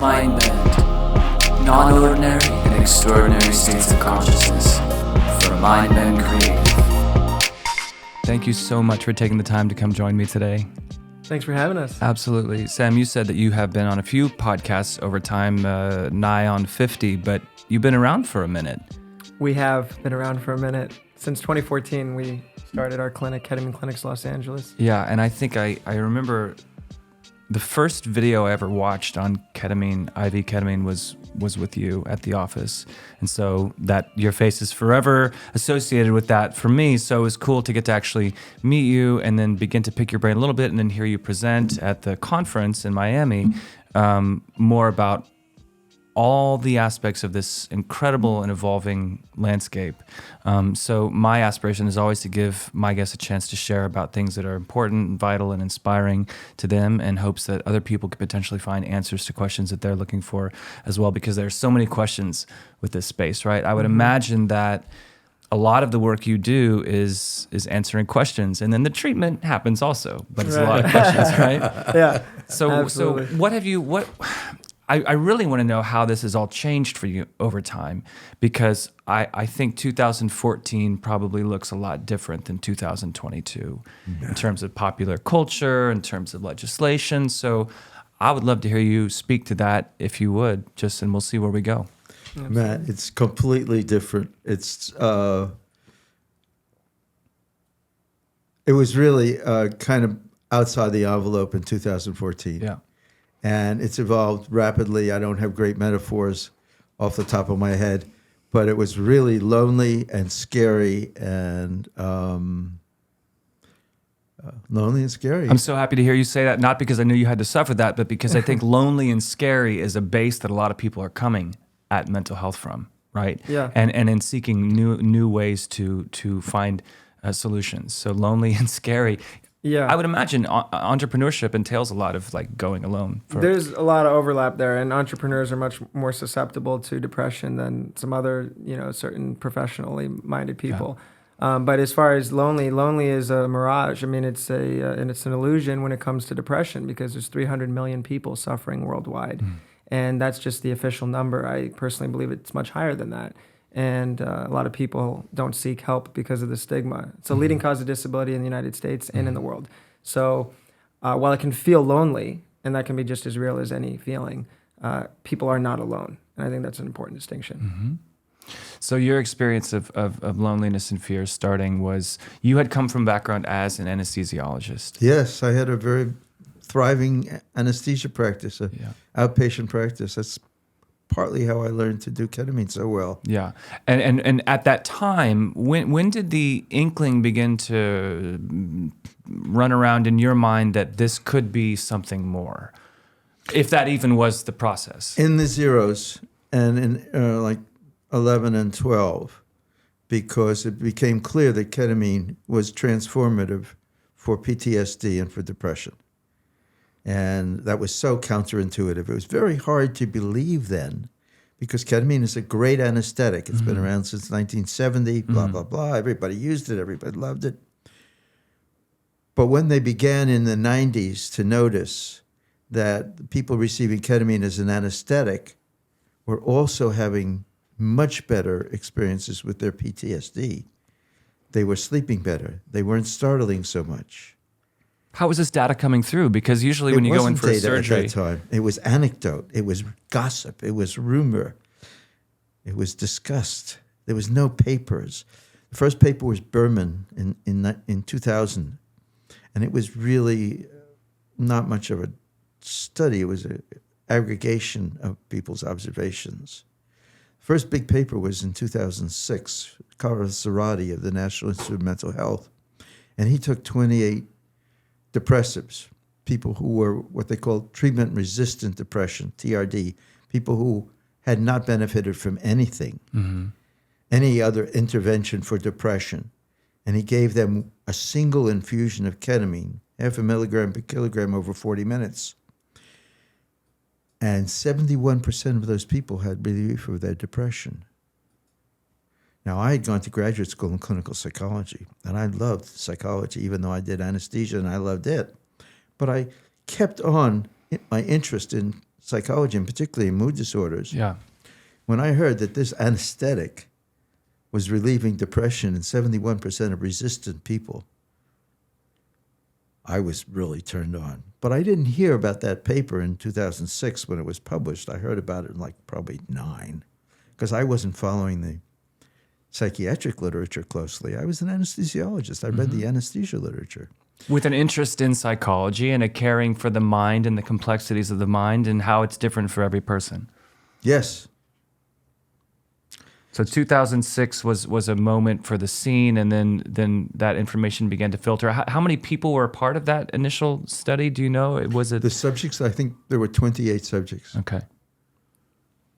Mind Bend. Non-ordinary and extraordinary states of consciousness for Mind Bend Creative. Thank you so much for taking the time to come join me today. Thanks for having us. Absolutely. Sam, you said that you have been on a few podcasts over time, nigh on 50, but you've been around for a minute. We have been around for a minute. Since 2014, we started our clinic, Ketamine Clinics Los Angeles. Yeah, and I think I remember the first video I ever watched on ketamine, IV ketamine, was with you at the office. And so that your face is forever associated with that for me. So it was cool to get to actually meet you and then begin to pick your brain a little bit and then hear you present at the conference in Miami more about all the aspects of this incredible and evolving landscape. So my aspiration is always to give my guests a chance to share about things that are important and vital and inspiring to them, in hopes that other people could potentially find answers to questions that they're looking for as well, because there are so many questions with this space, right? I would imagine that a lot of the work you do is answering questions, and then the treatment happens also, but it's a lot of questions, right? Yeah. So Absolutely. I really want to know how this has all changed for you over time, because I think 2014 probably looks a lot different than 2022 in terms of popular culture, in terms of legislation. So I would love to hear you speak to that, if you would, and we'll see where we go. Matt, it's completely different. It was really kind of outside the envelope in 2014. Yeah. And it's evolved rapidly. I don't have great metaphors off the top of my head, but it was really lonely and scary and lonely and scary. I'm so happy to hear you say that, not because I knew you had to suffer that, but because I think lonely and scary is a base that a lot of people are coming at mental health from, right? Yeah. And in seeking new ways to find solutions. So lonely and scary. Yeah. I would imagine entrepreneurship entails a lot of like going alone. There's a lot of overlap there, and entrepreneurs are much more susceptible to depression than some other, certain professionally minded people. Yeah. But as far as lonely is a mirage. I mean, it's an illusion when it comes to depression, because there's 300 million people suffering worldwide. And that's just the official number. I personally believe it's much higher than that. And a lot of people don't seek help because of the stigma. It's a leading cause of disability in the United States and in the world. So while it can feel lonely, and that can be just as real as any feeling, people are not alone. And I think that's an important distinction. So your experience of loneliness and fear starting was, you had come from background as an anesthesiologist. Yes, I had a very thriving anesthesia practice, outpatient practice. That's partly how I learned to do ketamine so well. Yeah. And at that time, when did the inkling begin to run around in your mind that this could be something more? If that even was the process. In the zeros, and in like 11 and 12, because it became clear that ketamine was transformative for PTSD and for depression. And that was so counterintuitive. It was very hard to believe then, because ketamine is a great anesthetic. It's been around since 1970, blah, blah, blah. Everybody used it. Everybody loved it. But when they began in the 90s to notice that people receiving ketamine as an anesthetic were also having much better experiences with their PTSD, they were sleeping better. They weren't startling so much. How was this data coming through? Because usually when you go in for a surgery, at that time, it was anecdote, it was gossip, it was rumor, it was discussed. There was no papers. The first paper was Berman in 2000, and it was really not much of a study. It was an aggregation of people's observations. First big paper was in 2006, Carlos Zarate of the National Institute of Mental Health, and he took 28 depressives, people who were what they call treatment-resistant depression, TRD, people who had not benefited from anything, any other intervention for depression. And he gave them a single infusion of ketamine, 0.5 milligram per kilogram over 40 minutes. And 71% of those people had relief of their depression. Now, I had gone to graduate school in clinical psychology, and I loved psychology, even though I did anesthesia and I loved it. But I kept on my interest in psychology, and particularly in mood disorders. Yeah. When I heard that this anesthetic was relieving depression in 71% of resistant people, I was really turned on. But I didn't hear about that paper in 2006 when it was published. I heard about it in like probably 9, because I wasn't following the psychiatric literature closely. I was an anesthesiologist. I read the anesthesia literature. With an interest in psychology and a caring for the mind and the complexities of the mind and how it's different for every person. Yes. So 2006 was a moment for the scene, and then that information began to filter. How many people were a part of that initial study? Do you know? Was it The subjects, I think there were 28 subjects. okay?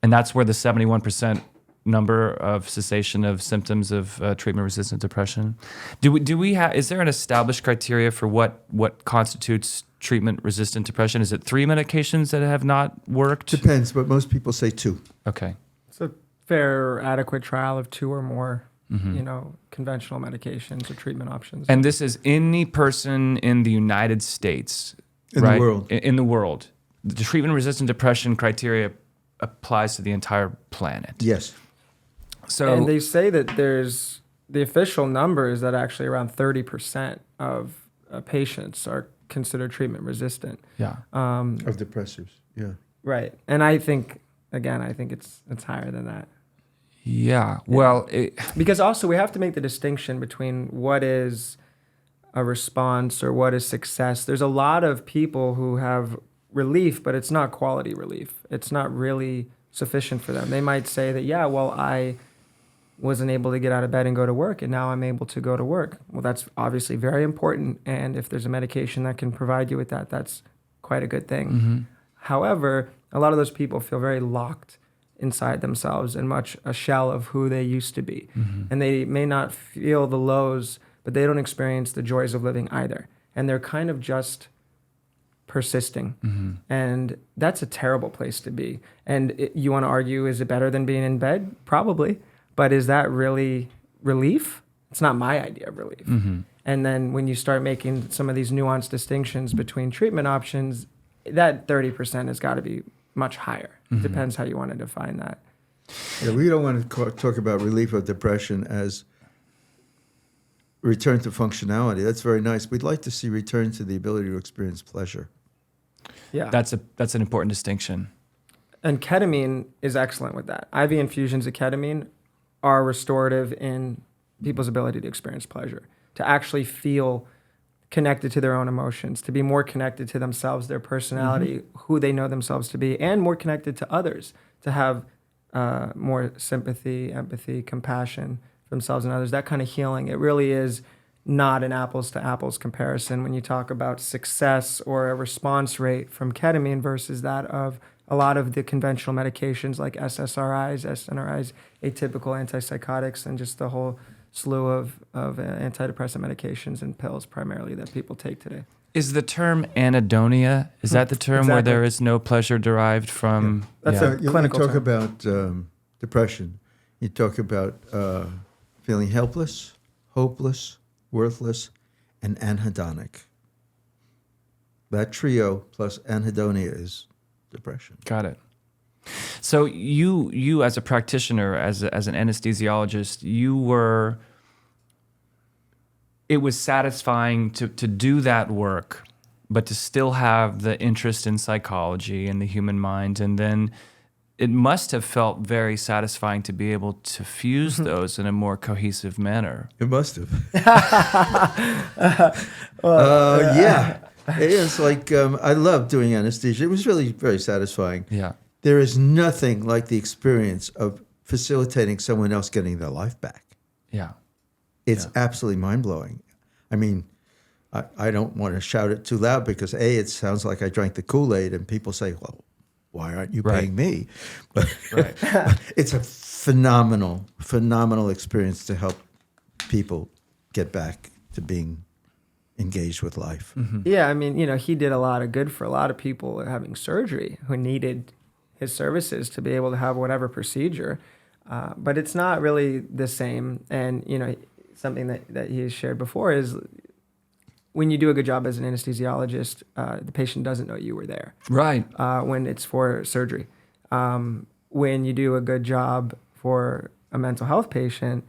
And that's where the 71% number of cessation of symptoms of treatment-resistant depression. Do we have? Is there an established criteria for what constitutes treatment-resistant depression? Is it 3 medications that have not worked? Depends, but most people say 2. Okay. So fair or adequate trial of 2 or more, conventional medications or treatment options. And this is any person in the United States, In right? the world. In the world. The treatment-resistant depression criteria applies to the entire planet. Yes. So And they say that there's the official number is that actually around 30% of patients are considered treatment resistant. yeah. Of depressors, yeah. Right. And I think it's higher than that. Yeah. Well, Because also we have to make the distinction between what is a response or what is success. There's a lot of people who have relief, but it's not quality relief. It's not really sufficient for them. They might say that, yeah, well, I wasn't able to get out of bed and go to work, and now I'm able to go to work. Well, that's obviously very important. And if there's a medication that can provide you with that, that's quite a good thing. However, a lot of those people feel very locked inside themselves and much a shell of who they used to be. And they may not feel the lows, but they don't experience the joys of living either. And they're kind of just persisting. And that's a terrible place to be. And you want to argue, is it better than being in bed? Probably. But is that really relief? It's not my idea of relief. And then when you start making some of these nuanced distinctions between treatment options, that 30% has got to be much higher. It depends how you want to define that. Yeah, we don't want to talk about relief of depression as return to functionality. That's very nice. We'd like to see return to the ability to experience pleasure. Yeah. that's an important distinction. And ketamine is excellent with that. IV infusions of ketamine are restorative in people's ability to experience pleasure, to actually feel connected to their own emotions, to be more connected to themselves, their personality, who they know themselves to be, and more connected to others, to have more sympathy, empathy, compassion for themselves and others, that kind of healing. It really is not an apples to apples comparison when you talk about success or a response rate from ketamine versus that of a lot of the conventional medications like SSRIs, SNRIs, atypical antipsychotics, and just the whole slew of antidepressant medications and pills primarily that people take today. Is the term anhedonia, is that the term where Exactly. there is no pleasure derived from? That's yeah. a You clinical talk term. about depression. You talk about feeling helpless, hopeless, worthless, and anhedonic. That trio plus anhedonia is depression. Got it. So you as a practitioner, as an anesthesiologist, it was satisfying to do that work, but to still have the interest in psychology and the human mind. And then it must have felt very satisfying to be able to fuse those in a more cohesive manner. It must have. Yeah. It's like, I love doing anesthesia. It was really very satisfying. Yeah. There is nothing like the experience of facilitating someone else getting their life back. Yeah. It's absolutely mind-blowing. I mean, I don't want to shout it too loud because, A, it sounds like I drank the Kool-Aid, and people say, well, why aren't you Right. paying me? But Right. it's a phenomenal experience to help people get back to being engaged with life. Yeah, I mean, he did a lot of good for a lot of people having surgery who needed his services to be able to have whatever procedure. But it's not really the same. And, something that he has shared before is when you do a good job as an anesthesiologist, the patient doesn't know you were there. Right. When it's for surgery. When you do a good job for a mental health patient,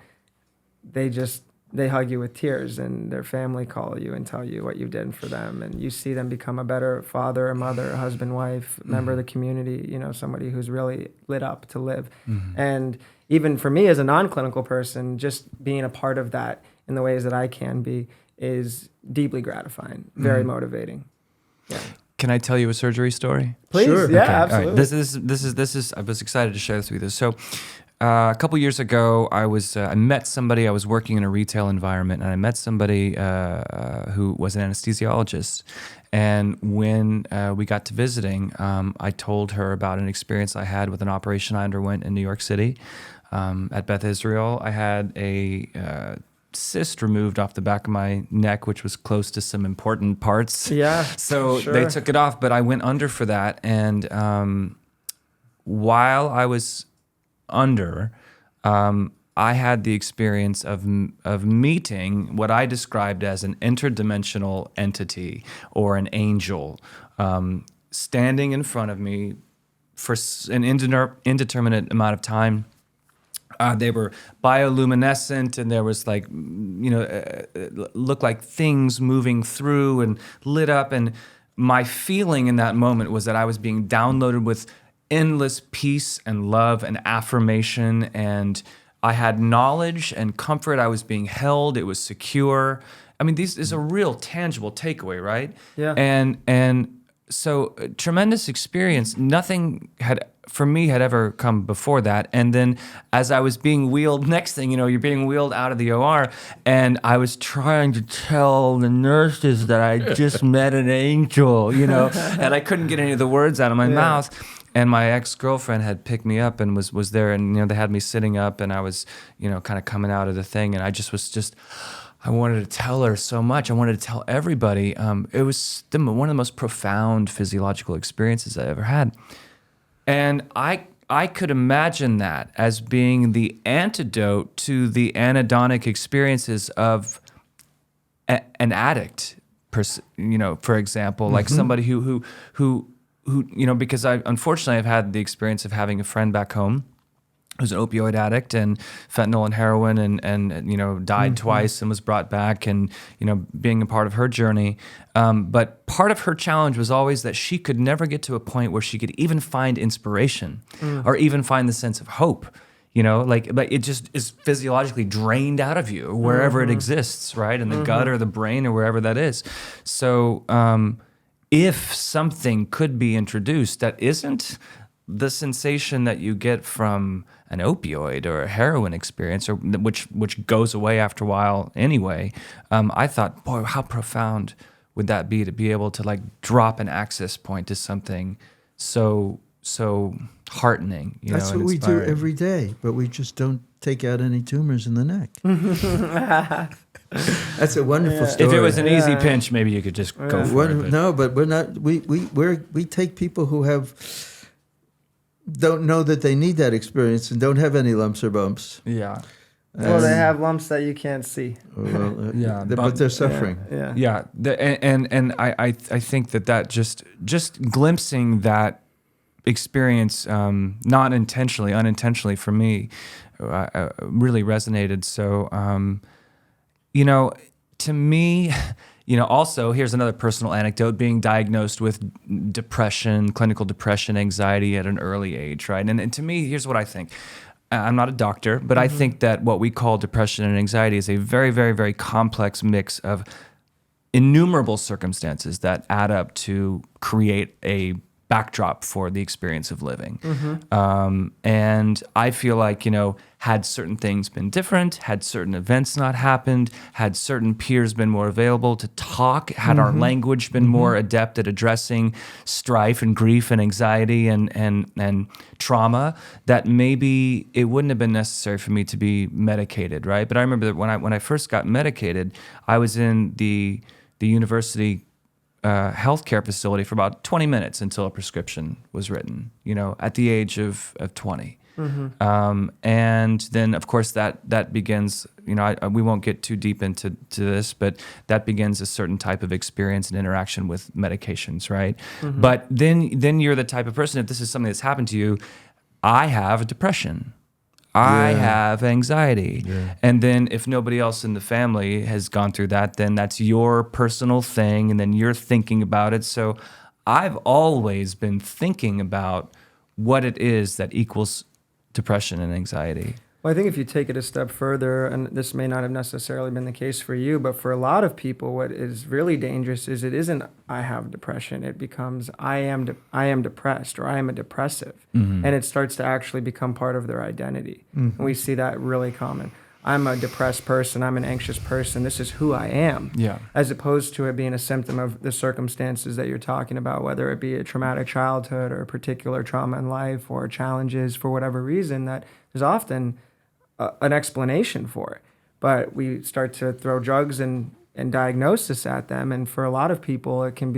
they hug you with tears, and their family call you and tell you what you did for them, and you see them become a better father, a mother, a husband, wife, member of the community, somebody who's really lit up to live. And even for me as a non-clinical person, just being a part of that in the ways that I can be is deeply gratifying, very motivating. Yeah. Can I tell you a surgery story? Please, Sure. yeah, Okay, all right. absolutely. This is. I was excited to share this with you. So, a couple years ago, I met somebody. I was working in a retail environment, and I met somebody who was an anesthesiologist. And when we got to visiting, I told her about an experience I had with an operation I underwent in New York City at Beth Israel. I had a cyst removed off the back of my neck, which was close to some important parts. Yeah. So sure. they took it off, but I went under for that. And while I was under, I had the experience of meeting what I described as an interdimensional entity or an angel standing in front of me for an indeterminate amount of time. They were bioluminescent, and there was looked like things moving through and lit up. And my feeling in that moment was that I was being downloaded with endless peace and love and affirmation, and I had knowledge and comfort. I was being held. It was secure. I mean, this is a real tangible takeaway, right? Yeah. And so tremendous experience. Nothing had ever come before that. And then as I was being wheeled, next thing you know, you're being wheeled out of the OR, and I was trying to tell the nurses that I just met an angel, and I couldn't get any of the words out of my mouth. And my ex-girlfriend had picked me up and was there, and they had me sitting up, and I was kind of coming out of the thing, and I I wanted to tell her so much. I wanted to tell everybody. It was one of the most profound physiological experiences I ever had. And I could imagine that as being the antidote to the anhedonic experiences of an addict, for example, like somebody who because unfortunately I've had the experience of having a friend back home who's an opioid addict and fentanyl and heroin and died twice and was brought back, and being a part of her journey. But part of her challenge was always that she could never get to a point where she could even find inspiration or even find the sense of hope. Like it just is physiologically drained out of you wherever it exists, right? In the gut or the brain or wherever that is. So if something could be introduced that isn't the sensation that you get from an opioid or a heroin experience, or which goes away after a while anyway, I thought, boy, how profound would that be to be able to drop an access point to something so heartening. That's what we do every day, but we just don't take out any tumors in the neck. That's a wonderful story. If it was an easy pinch, maybe you could just go for it. No, but we're not. We take people who don't know that they need that experience and don't have any lumps or bumps. Yeah. Well, they have lumps that you can't see. Well, Yeah, but they're suffering. Yeah. And I think that just glimpsing that experience, not intentionally, unintentionally for me, really resonated. So, to me, also here's another personal anecdote: being diagnosed with depression, clinical depression, anxiety at an early age, right? And to me, here's what I think. I'm not a doctor, but I think that what we call depression and anxiety is a very, very, very complex mix of innumerable circumstances that add up to create a backdrop for the experience of living. And I feel like, had certain things been different, had certain events not happened, had certain peers been more available to talk, had our language been more adept at addressing strife and grief and anxiety and trauma, that maybe it wouldn't have been necessary for me to be medicated, right? But I remember that when I first got medicated, I was in the university healthcare facility for about 20 minutes until a prescription was written, at the age of 20. And then, of course, that begins, we won't get too deep into this, but that begins a certain type of experience and interaction with medications, right? But then you're the type of person, if this is something that's happened to you, I have depression. I have anxiety. Yeah. And then if nobody else in the family has gone through that, then that's your personal thing, and then you're thinking about it. So I've always been thinking about what it is that equals depression and anxiety. Well, I think if you take it a step further, and this may not have necessarily been the case for you, but for a lot of people, what is really dangerous is it isn't I have depression. It becomes I am depressed, or I am a depressive. And it starts to actually become part of their identity. And we see that really common. I'm a depressed person. I'm an anxious person. This is who I am. Yeah. As opposed to it being a symptom of the circumstances that you're talking about, whether it be a traumatic childhood or a particular trauma in life or challenges for whatever reason, that there's often an explanation for it. But we start to throw drugs and diagnosis at them. And for a lot of people, it can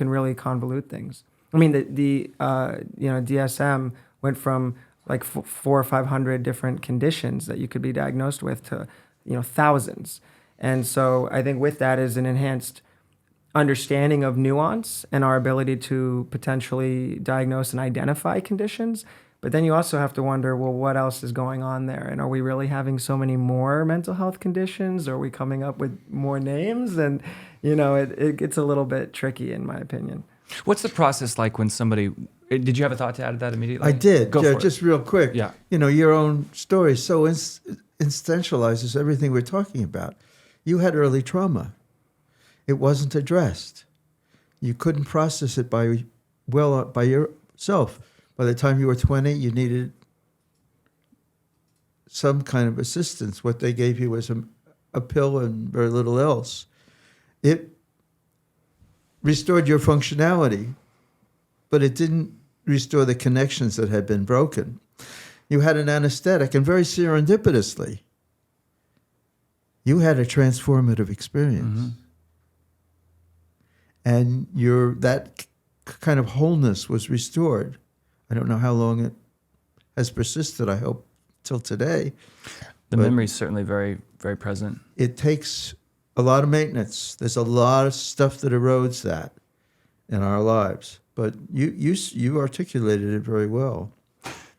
really convolute things. I mean, the DSM went from like 400 or 500 different conditions that you could be diagnosed with to, thousands. And so I think with that is an enhanced understanding of nuance and our ability to potentially diagnose and identify conditions. But then you also have to wonder, well, what else is going on there? And are we really having so many more mental health conditions? Are we coming up with more names? And, it gets a little bit tricky, in my opinion. What's the process like when somebody... Did you have a thought to add to that immediately? I did. Go for it. Just real quick. Yeah. Your own story so instantializes everything we're talking about. You had early trauma. It wasn't addressed. You couldn't process it by yourself. By the time you were 20, you needed some kind of assistance. What they gave you was a pill and very little else. It restored your functionality, but it didn't restore the connections that had been broken. You had an anesthetic, and very serendipitously, you had a transformative experience. And that kind of wholeness was restored. I don't know how long it has persisted, I hope, till today. The memory is certainly very, very present. It takes a lot of maintenance. There's a lot of stuff that erodes that in our lives. But you articulated it very well.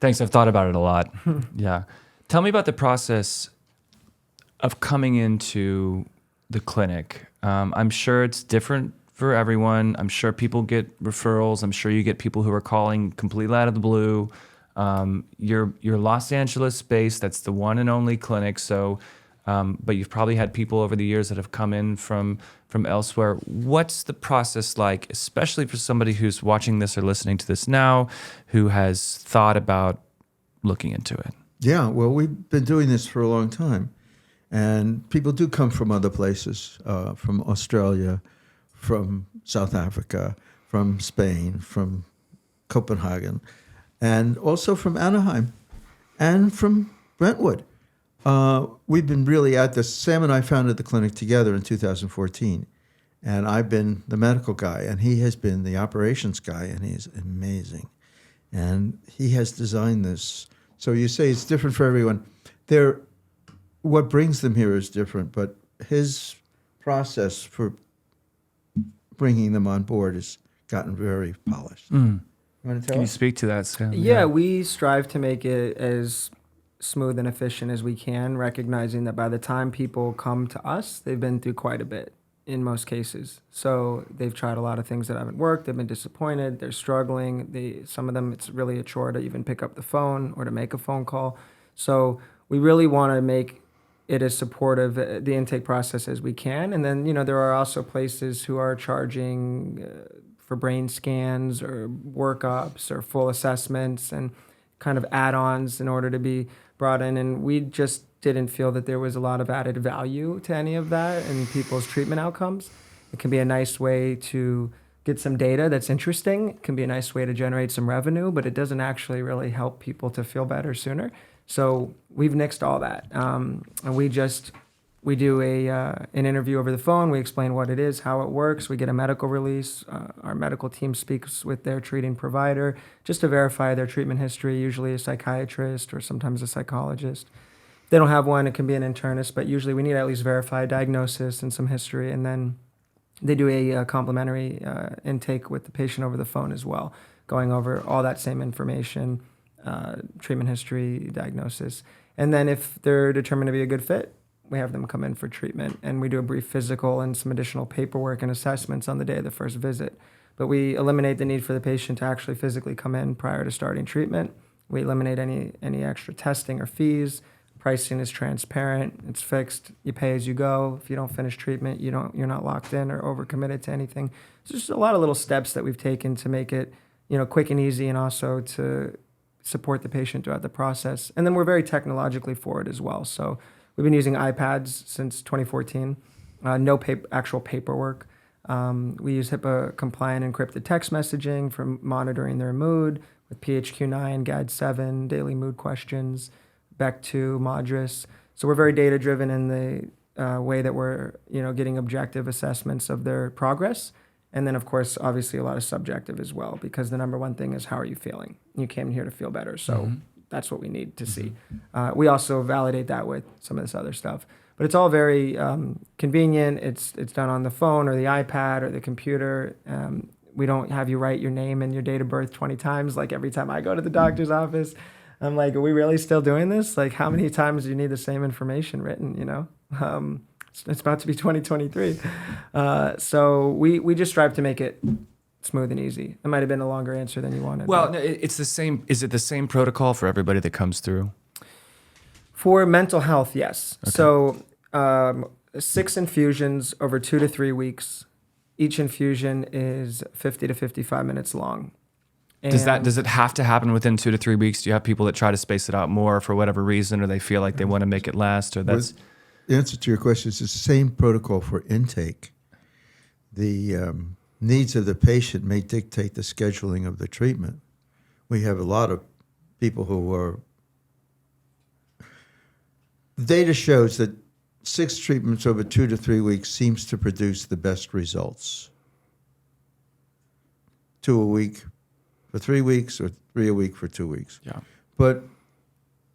Thanks. I've thought about it a lot. Yeah. Tell me about the process of coming into the clinic. I'm sure it's different for everyone. I'm sure people get referrals. I'm sure you get people who are calling completely out of the blue. You're Los Angeles based. That's the one and only clinic. So, but you've probably had people over the years that have come in from elsewhere. What's the process like, especially for somebody who's watching this or listening to this now, who has thought about looking into it? Yeah, well, we've been doing this for a long time. And people do come from other places, from Australia, from South Africa, from Spain, from Copenhagen, and also from Anaheim and from Brentwood. We've been really at this. Sam and I founded the clinic together in 2014, and I've been the medical guy, and he has been the operations guy, and he's amazing. And he has designed this. So you say it's different for everyone. What brings them here is different, but his process for bringing them on board has gotten very polished. You want to tell Can you us? speak to that, Sam? Yeah, we strive to make it as smooth and efficient as we can, recognizing that by the time people come to us, they've been through quite a bit in most cases. So they've tried a lot of things that haven't worked. They've been disappointed. They're struggling. Some of them, it's really a chore to even pick up the phone or to make a phone call. So we really want to make it as supportive, the intake process, as we can. And then, there are also places who are charging for brain scans or workups or full assessments and kind of add-ons in order to be brought in. And we just didn't feel that there was a lot of added value to any of that in people's treatment outcomes. It can be a nice way to get some data that's interesting. It can be a nice way to generate some revenue, but it doesn't actually really help people to feel better sooner. So we've nixed all that. And we just We do an interview over the phone. We explain what it is, how it works. We get a medical release. Our medical team speaks with their treating provider just to verify their treatment history, usually a psychiatrist or sometimes a psychologist. If they don't have one, it can be an internist, but usually we need to at least verify a diagnosis and some history. And then they do a complimentary intake with the patient over the phone as well, going over all that same information, treatment history, diagnosis. And then if they're determined to be a good fit, we have them come in for treatment, and we do a brief physical and some additional paperwork and assessments on the day of the first visit. But we eliminate the need for the patient to actually physically come in prior to starting treatment. We eliminate any extra testing or fees. Pricing is transparent. It's fixed. You pay as you go. If you don't finish treatment, you're not locked in or overcommitted to anything. It's just a lot of little steps that we've taken to make it, quick and easy, and also to support the patient throughout the process. And then we're very technologically forward as well. So we've been using iPads since 2014. No actual paperwork. We use HIPAA-compliant encrypted text messaging for monitoring their mood with PHQ-9, GAD-7, daily mood questions, BEC2, MADRS. So we're very data-driven in the way that we're, getting objective assessments of their progress. And then, of course, obviously a lot of subjective as well, because the number one thing is, how are you feeling? You came here to feel better. So that's what we need to see. We also validate that with some of this other stuff. But it's all very convenient. It's done on the phone or the iPad or the computer. We don't have you write your name and your date of birth 20 times, like every time I go to the doctor's office. I'm like, are we really still doing this? Like, how many times do you need the same information written, It's about to be 2023. So we just strive to make it smooth and easy. It might have been a longer answer than you wanted. Well, no, it's the same. Is it the same protocol for everybody that comes through? For mental health, yes. Okay. So 6 infusions over 2 to 3 weeks. Each infusion is 50 to 55 minutes long. And does it have to happen within 2 to 3 weeks? Do you have people that try to space it out more for whatever reason, or they feel like they want to make it last, or that's... The answer to your question is the same protocol for intake. The needs of the patient may dictate the scheduling of the treatment. We have a lot of people who are... The data shows that 6 treatments over 2 to 3 weeks seems to produce the best results. 2 a week for 3 weeks, or 3 a week for 2 weeks. Yeah. But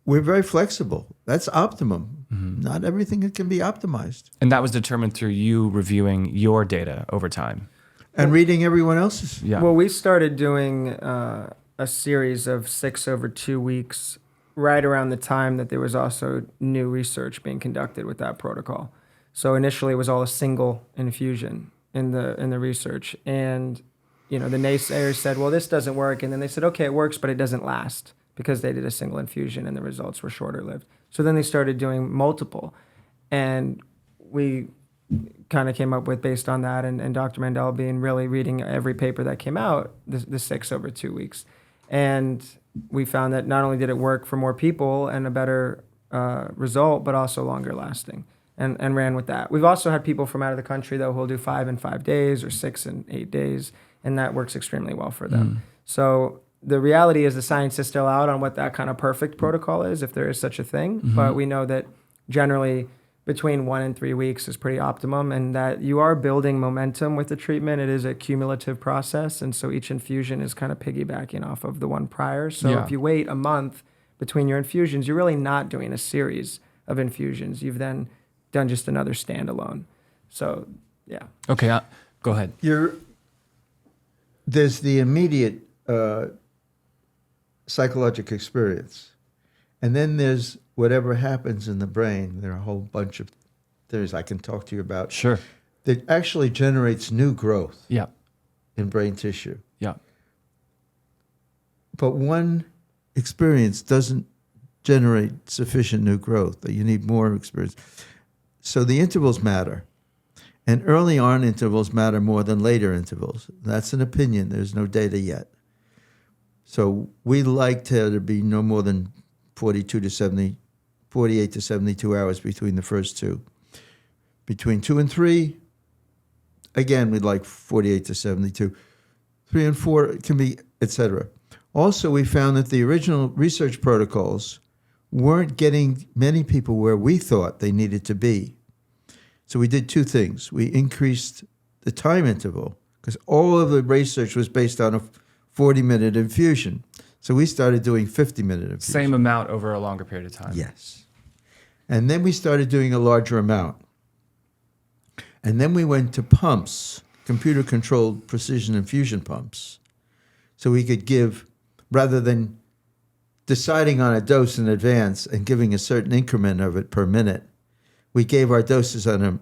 we're very flexible. That's optimum. Not everything can be optimized. And that was determined through you reviewing your data over time. And reading everyone else's. Yeah. Well, we started doing a series of 6 over 2 weeks right around the time that there was also new research being conducted with that protocol. So initially it was all a single infusion in the research. And the naysayers said, well, this doesn't work. And then they said, okay, it works, but it doesn't last, because they did a single infusion and the results were shorter lived. So then they started doing multiple. And we kind of came up with, based on that, and Dr. Mandel being really reading every paper that came out, the 6 over 2 weeks. And we found that not only did it work for more people and a better result, but also longer lasting, and ran with that. We've also had people from out of the country, though, who'll do 5 in 5 days or 6 in 8 days, and that works extremely well for them. So the reality is the science is still out on what that kind of perfect protocol is, if there is such a thing. But we know that generally between 1 and 3 weeks is pretty optimum, and that you are building momentum with the treatment. It is a cumulative process, and so each infusion is kind of piggybacking off of the one prior. So if you wait a month between your infusions, you're really not doing a series of infusions. You've then done just another standalone. So, yeah. Okay, go ahead. There's the immediate psychological experience, and then there's whatever happens in the brain. There are a whole bunch of theories I can talk to you about. Sure. That actually generates new growth. Yeah. In brain tissue. Yeah. But one experience doesn't generate sufficient new growth. That you need more experience. So the intervals matter. And early on intervals matter more than later intervals. That's an opinion. There's no data yet. So we like to be no more than 48 to 72 hours between the first 2. Between 2 and 3, again, we'd like 48 to 72. 3 and 4 can be, etc. Also, we found that the original research protocols weren't getting many people where we thought they needed to be. So we did two things. We increased the time interval because all of the research was based on a 40-minute infusion. So we started doing 50-minute infusion. Same amount over a longer period of time. Yes. And then we started doing a larger amount. And then we went to pumps, computer-controlled precision infusion pumps. So we could give, rather than deciding on a dose in advance and giving a certain increment of it per minute, we gave our doses on a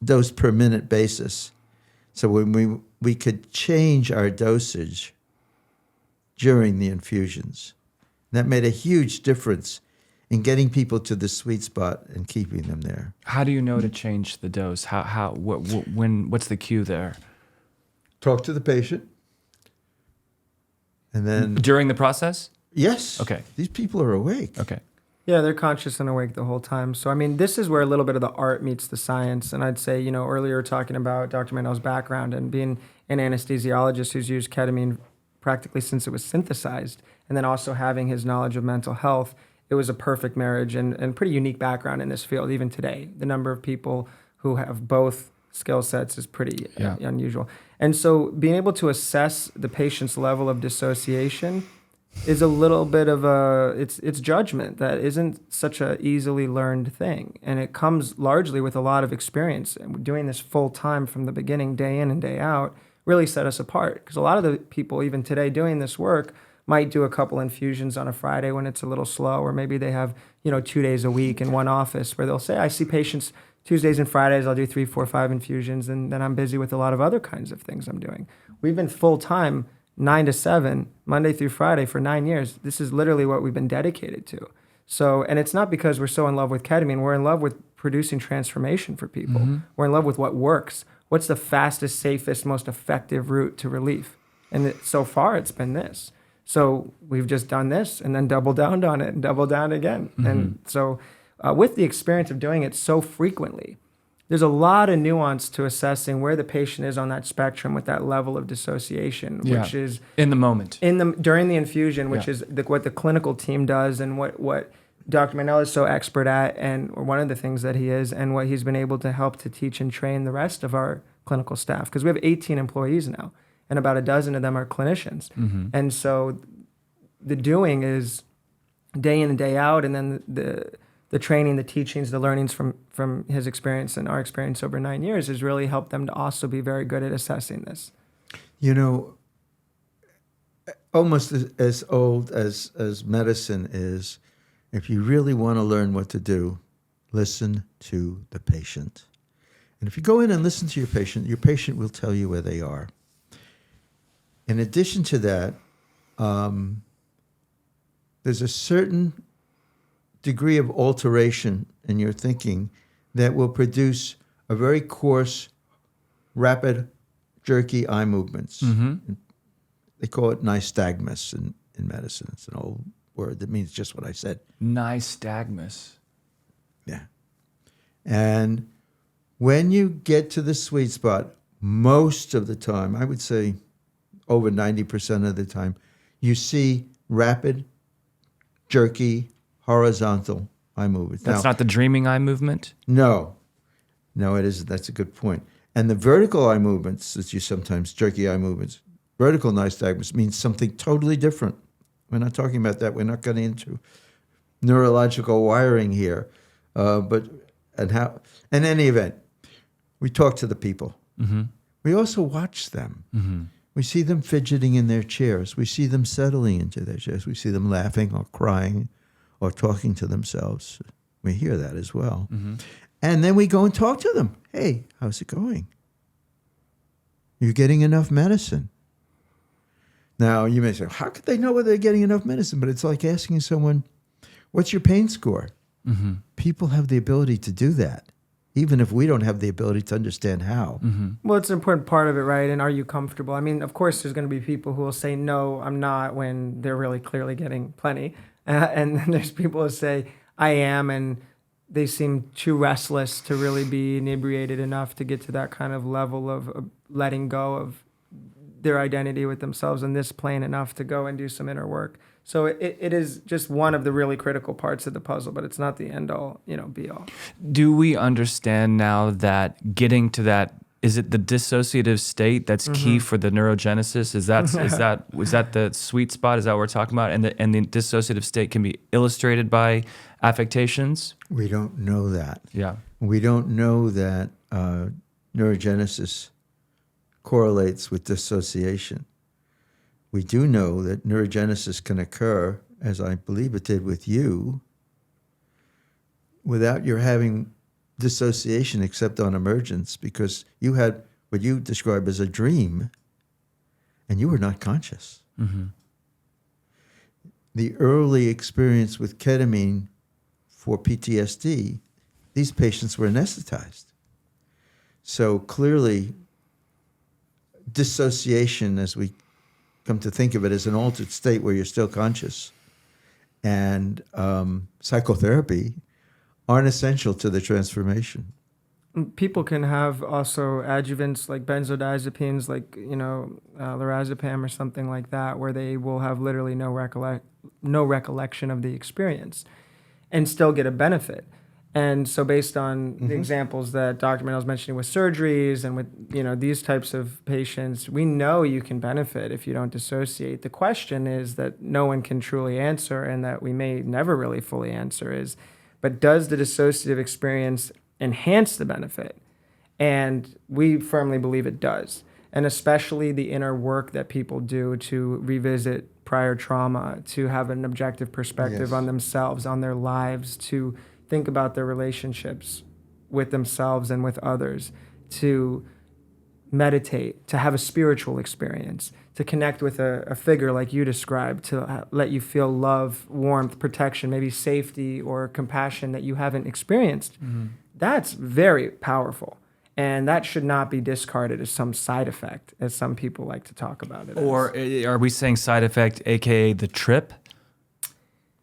dose per minute basis. So when we could change our dosage during the infusions. That made a huge difference in getting people to the sweet spot and keeping them there. How do you know to change the dose? What's the cue there? Talk to the patient. And then... During the process? Yes. Okay. These people are awake. Okay. Yeah, they're conscious and awake the whole time. So, I mean, this is where a little bit of the art meets the science. And I'd say, earlier talking about Dr. Mandel's background and being an anesthesiologist who's used ketamine practically since it was synthesized, and then also having his knowledge of mental health, it was a perfect marriage and pretty unique background in this field, even today. The number of people who have both skill sets is pretty unusual. And so being able to assess the patient's level of dissociation is a little bit of it's judgment that isn't such a easily learned thing. And it comes largely with a lot of experience. And doing this full time from the beginning, day in and day out, really set us apart. Because a lot of the people even today doing this work might do a couple infusions on a Friday when it's a little slow, or maybe they have, 2 days a week in one office where they'll say, I see patients Tuesdays and Fridays, I'll do 3, 4, 5 infusions, and then I'm busy with a lot of other kinds of things I'm doing. We've been full-time 9 to 7, Monday through Friday for 9 years. This is literally what we've been dedicated to. So, and it's not because we're so in love with ketamine. We're in love with producing transformation for people. Mm-hmm. We're in love with what works. What's the fastest, safest, most effective route to relief? And so far, it's been this. So we've just done this and then doubled down on it and doubled down again. Mm-hmm. And so with the experience of doing it so frequently, there's a lot of nuance to assessing where the patient is on that spectrum with that level of dissociation, which is in the moment, during the infusion, which is what the clinical team does and what Dr. Mandel is so expert at, and one of the things that he is, and what he's been able to help to teach and train the rest of our clinical staff, because we have 18 employees now, and about a dozen of them are clinicians. Mm-hmm. And so the doing is day in and day out, and then the training, the teachings, the learnings from his experience and our experience over 9 years has really helped them to also be very good at assessing this. Almost as old as medicine is, if you really want to learn what to do, listen to the patient. And if you go in and listen to your patient will tell you where they are. In addition to that, there's a certain degree of alteration in your thinking that will produce a very coarse, rapid, jerky eye movements. Mm-hmm. They call it nystagmus in medicine. It's an old word that means just what I said. Nystagmus. Yeah. And when you get to the sweet spot, most of the time, I would say over 90% of the time, you see rapid, jerky, horizontal eye movements. That's not the dreaming eye movement? No, it isn't. That's a good point. And the vertical eye movements, that you sometimes, jerky eye movements, vertical nystagmus means something totally different. We're not talking about that. We're not getting into neurological wiring here. In any event, we talk to the people. Mm-hmm. We also watch them. Mm-hmm. We see them fidgeting in their chairs. We see them settling into their chairs. We see them laughing or crying or talking to themselves. We hear that as well. Mm-hmm. And then we go and talk to them. Hey, how's it going? You're getting enough medicine. Now, you may say, how could they know whether they're getting enough medicine? But it's like asking someone, what's your pain score? Mm-hmm. People have the ability to do that, even if we don't have the ability to understand how. Mm-hmm. Well, it's an important part of it, right? And are you comfortable? I mean, of course, there's going to be people who will say, no, I'm not, when they're really clearly getting plenty. And then there's people who say, I am, and they seem too restless to really be inebriated enough to get to that kind of level of letting go of their identity with themselves in this plane enough to go and do some inner work. So it is just one of the really critical parts of the puzzle, but it's not the end all, be all. Do we understand now that getting to that, is it the dissociative state that's key for the neurogenesis? Is that the sweet spot? Is that what we're talking about? And the dissociative state can be illustrated by affectations? We don't know that. Yeah. We don't know that neurogenesis correlates with dissociation. We do know that neurogenesis can occur, as I believe it did with you, without your having dissociation except on emergence, because you had what you describe as a dream and you were not conscious. Mm-hmm. The early experience with ketamine for PTSD, these patients were anesthetized. So clearly, dissociation, as we come to think of it, as an altered state where you're still conscious, and psychotherapy aren't essential to the transformation. People can have also adjuvants like benzodiazepines, like lorazepam or something like that, where they will have literally no recollection of the experience, and still get a benefit. And so based on the examples that Dr. Mandel was mentioning with surgeries and with these types of patients, we know you can benefit if you don't dissociate. The question is that no one can truly answer, and that we may never really fully answer is, but does the dissociative experience enhance the benefit? And we firmly believe it does. And especially the inner work that people do to revisit prior trauma, to have an objective perspective on themselves, on their lives, to think about their relationships with themselves and with others, to meditate, to have a spiritual experience, to connect with a figure like you described, to let you feel love, warmth, protection, maybe safety or compassion that you haven't experienced. Mm-hmm. That's very powerful. And that should not be discarded as some side effect, as some people like to talk about it Or are we saying side effect, aka the trip?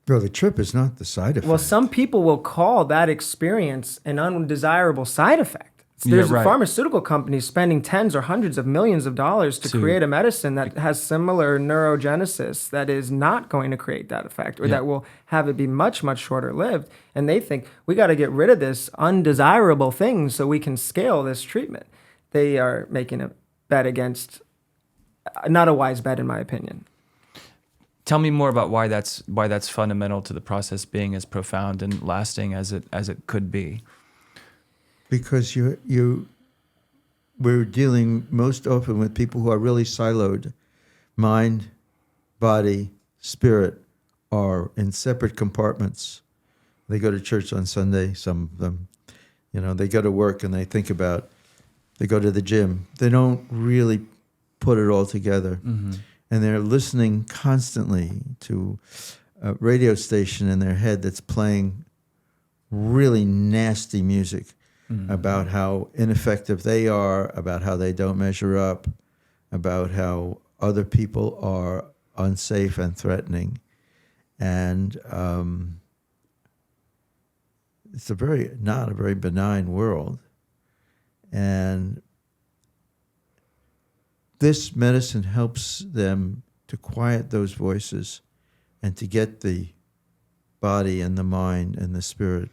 Well, the trip is not the side effect. Well, some people will call that experience an undesirable side effect. There's pharmaceutical companies spending tens or hundreds of millions of dollars to create a medicine that has similar neurogenesis that is not going to create that effect, or that will have it be much, much shorter lived. And they think we got to get rid of this undesirable thing so we can scale this treatment. They are making a bet against, not a wise bet in my opinion. Tell me more about why that's fundamental to the process being as profound and lasting as it could be. Because we're dealing most often with people who are really siloed. Mind, body, spirit are in separate compartments. They go to church on Sunday, some of them. They go to work and they go to the gym. They don't really put it all together. Mm-hmm. And they're listening constantly to a radio station in their head that's playing really nasty music about how ineffective they are, about how they don't measure up, about how other people are unsafe and threatening. And it's not a very benign world. And this medicine helps them to quiet those voices and to get the body and the mind and the spirit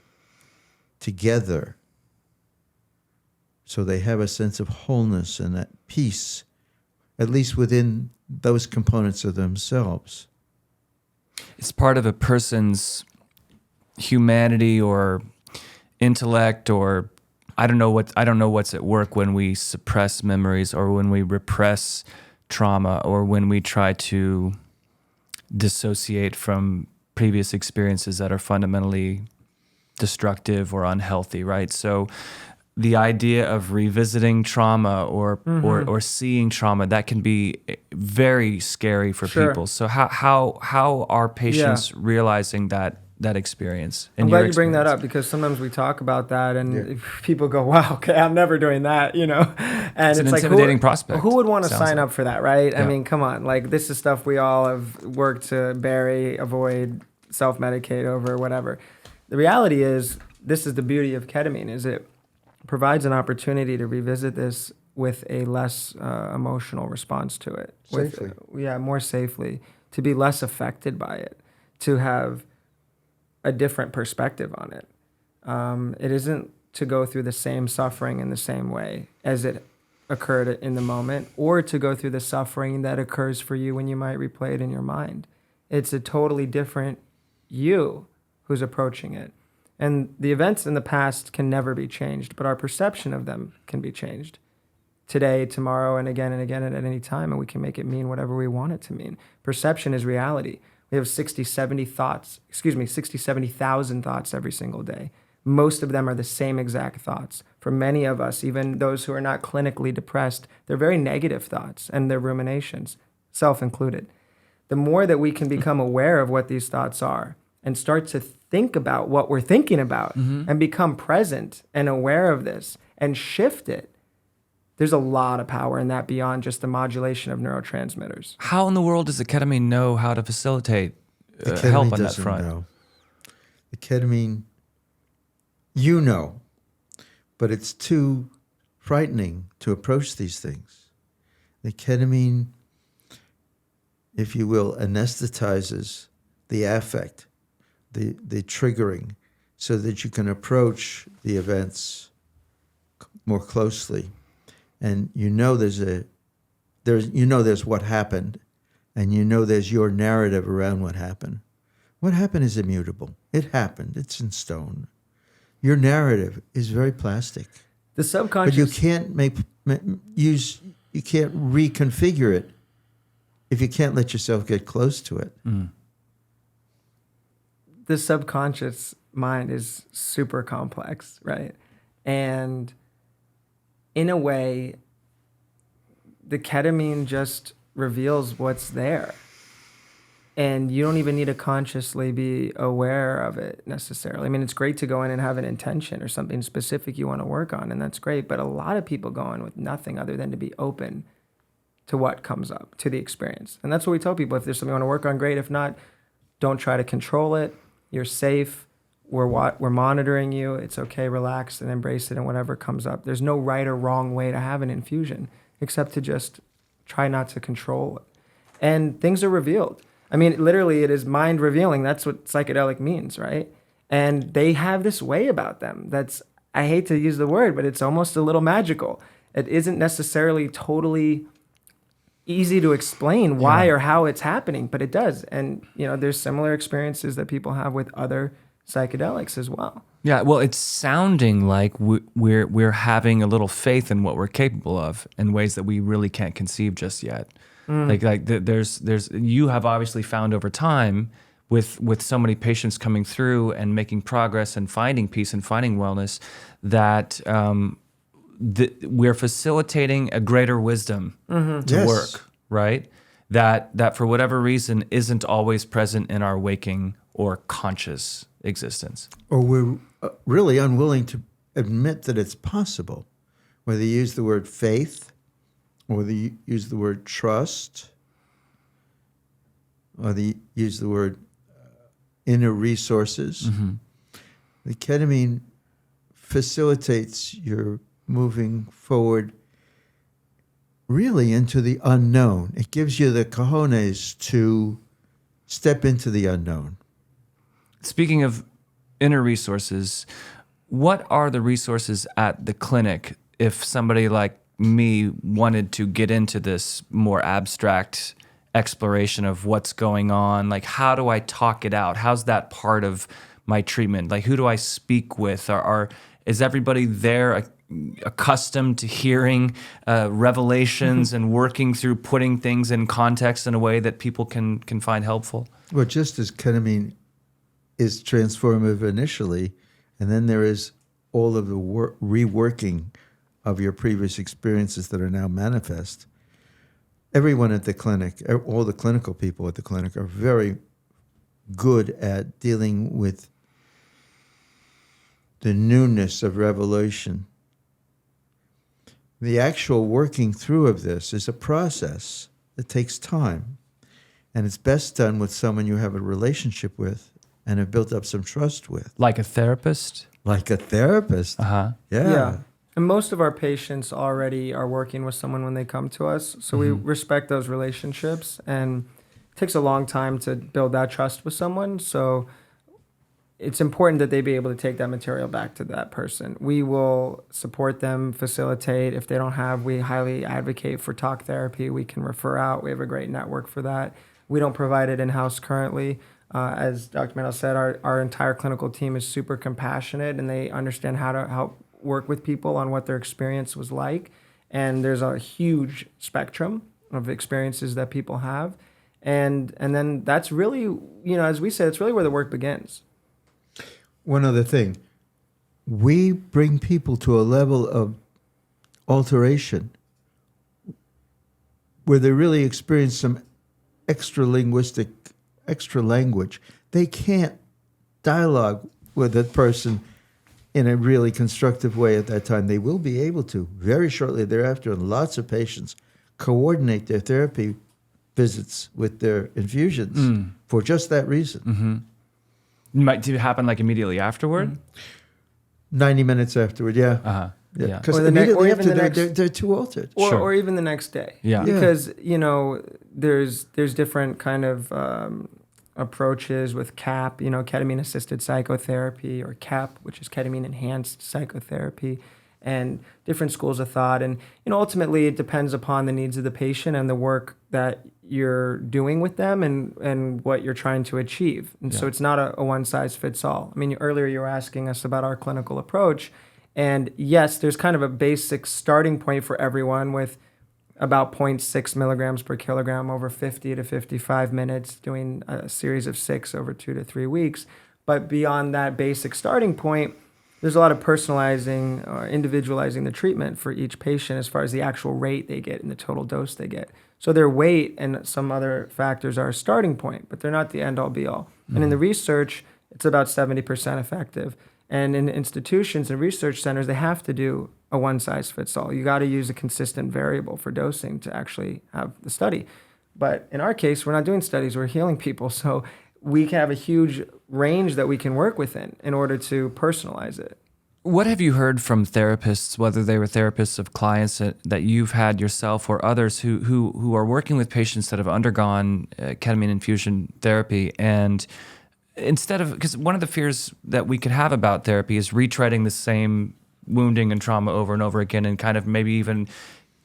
together so they have a sense of wholeness and that peace, at least within those components of themselves. It's part of a person's humanity or intellect, or I don't know what's at work when we suppress memories or when we repress trauma or when we try to dissociate from previous experiences that are fundamentally destructive or unhealthy, right? So the idea of revisiting trauma or seeing trauma, that can be very scary for people. So how are patients realizing that experience? I'm glad you bring that up, because sometimes we talk about that and people go, wow, okay, I'm never doing that, And it's an intimidating prospect. Who would want to sign up for that, right? I mean, come on. Like, this is stuff we all have worked to bury, avoid, self-medicate over, whatever. The reality is, this is the beauty of ketamine, is it provides an opportunity to revisit this with a less emotional response to it. Safely. More safely, to be less affected by it, to have a different perspective on it. It isn't to go through the same suffering in the same way as it occurred in the moment, or to go through the suffering that occurs for you when you might replay it in your mind. It's a totally different you who's approaching it. And the events in the past can never be changed, but our perception of them can be changed. Today, tomorrow, and again at any time, and we can make it mean whatever we want it to mean. Perception is reality. We have 70,000 thoughts every single day. Most of them are the same exact thoughts. For many of us, even those who are not clinically depressed, they're very negative thoughts and they're ruminations, self included. The more that we can become aware of what these thoughts are and start to think about what we're thinking about and become present and aware of this and shift it, there's a lot of power in that beyond just the modulation of neurotransmitters. How in the world does the ketamine know how to facilitate The ketamine help on that doesn't front? know. The ketamine, you know, but it's too frightening to approach these things. The ketamine, if you will, anesthetizes the affect, the triggering, so that you can approach the events more closely. And you know there's what happened, and you know there's your narrative around what happened. What happened is immutable. It happened. It's in stone. Your narrative is very plastic. The subconscious... But you can't you can't reconfigure it if you can't let yourself get close to it. The subconscious mind is super complex, right? And in a way, the ketamine just reveals what's there. And you don't even need to consciously be aware of it necessarily. I mean, it's great to go in and have an intention or something specific you want to work on, and that's great. But a lot of people go in with nothing other than to be open to what comes up, to the experience. And that's what we tell people. If there's something you want to work on, great. If not, don't try to control it. You're safe. We're monitoring you. It's okay. Relax and embrace it, and whatever comes up. There's no right or wrong way to have an infusion except to just try not to control it. And things are revealed. I mean, literally, it is mind revealing. That's what psychedelic means, right? And they have this way about them that's, I hate to use the word, but it's almost a little magical. It isn't necessarily totally easy to explain why or how it's happening, but it does. And, you know, there's similar experiences that people have with other psychedelics as well. Yeah, well, it's sounding like we're having a little faith in what we're capable of in ways that we really can't conceive just yet. There's you have obviously found over time with so many patients coming through and making progress and finding peace and finding wellness that we're facilitating a greater wisdom to work, right? That for whatever reason isn't always present in our waking or conscious existence. Or we're really unwilling to admit that it's possible, whether you use the word faith, or they use the word trust, or they use the word inner resources. The ketamine facilitates your moving forward really into the unknown. It gives you the cojones to step into the unknown. Speaking of inner resources, what are the resources at the clinic if somebody like me wanted to get into this more abstract exploration of what's going on? Like, how do I talk it out? How's that part of my treatment? Like, who do I speak with? Is everybody there accustomed to hearing revelations and working through putting things in context in a way that people can find helpful? Well, just as ketamine is transformative initially, and then there is all of the reworking of your previous experiences that are now manifest. Everyone at the clinic, all the clinical people at the clinic are very good at dealing with the newness of revelation. The actual working through of this is a process that takes time, and it's best done with someone you have a relationship with and have built up some trust with. Like a therapist? Like a therapist. Uh-huh. Yeah. And most of our patients already are working with someone when they come to us. So we respect those relationships, and it takes a long time to build that trust with someone. So it's important that they be able to take that material back to that person. We will support them, facilitate. If they don't have, we highly advocate for talk therapy. We can refer out. We have a great network for that. We don't provide it in-house currently. As Dr. Mandel said, our entire clinical team is super compassionate, and they understand how to help work with people on what their experience was like. And there's a huge spectrum of experiences that people have. And then that's really, as we said, it's really where the work begins. One other thing, we bring people to a level of alteration where they really experience some extra language. They can't dialogue with that person in a really constructive way at that time. They will be able to very shortly thereafter, and lots of patients coordinate their therapy visits with their infusions for just that reason. Mm-hmm. Might it happen like immediately afterward? 90 minutes afterward, yeah. Uh-huh. Yeah. Because Or immediately even after, the next- they're too altered. Or even the next day. Yeah. Because, there's different kind of approaches with CAP, ketamine-assisted psychotherapy, or CAP, which is ketamine-enhanced psychotherapy, and different schools of thought. And, ultimately it depends upon the needs of the patient and the work that you're doing with them and what you're trying to achieve. And so it's not a one-size-fits-all. I mean, earlier you were asking us about our clinical approach. And yes, there's kind of a basic starting point for everyone with about 0.6 milligrams per kilogram over 50 to 55 minutes, doing a series of 6 over 2 to 3 weeks. But beyond that basic starting point, there's a lot of personalizing or individualizing the treatment for each patient as far as the actual rate they get and the total dose they get. So their weight and some other factors are a starting point, but they're not the end-all be-all. Mm-hmm. And in the research, it's about 70% effective. And in institutions and research centers, they have to do a one-size-fits-all. You got to use a consistent variable for dosing to actually have the study. But in our case, we're not doing studies, we're healing people. So we can have a huge range that we can work within in order to personalize it. What have you heard from therapists, whether they were therapists of clients that you've had yourself or others who are working with patients that have undergone ketamine infusion therapy, and instead of, because one of the fears that we could have about therapy is retreading the same wounding and trauma over and over again, and kind of maybe even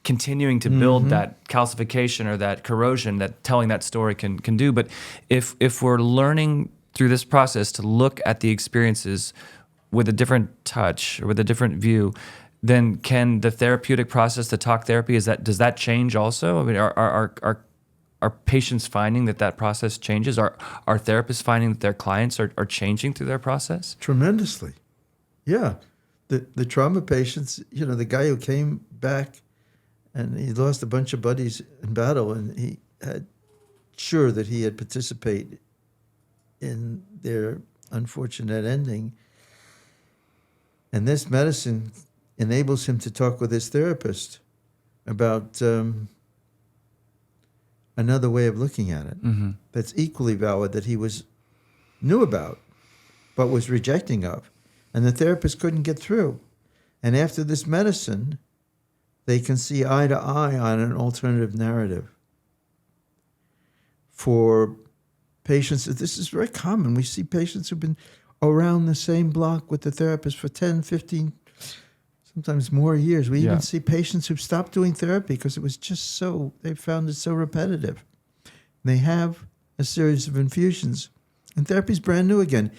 continuing to build that calcification or that corrosion that telling that story can do. But if we're learning through this process to look at the experiences with a different touch or with a different view, then can the therapeutic process, the talk therapy, does that change also? I mean, are patients finding that process changes? Are therapists finding that their clients are changing through their process? Tremendously. Yeah. The trauma patients, the guy who came back and he lost a bunch of buddies in battle, and he had sure that he had participated in their unfortunate ending. And this medicine enables him to talk with his therapist about another way of looking at it that's equally valid, that he knew about, but was rejecting of. And the therapist couldn't get through. And after this medicine, they can see eye to eye on an alternative narrative. For patients, this is very common. We see patients who've been around the same block with the therapist for 10, 15, sometimes more years. We even see patients who've stopped doing therapy because it was just they found it so repetitive. They have a series of infusions, and therapy's brand new again.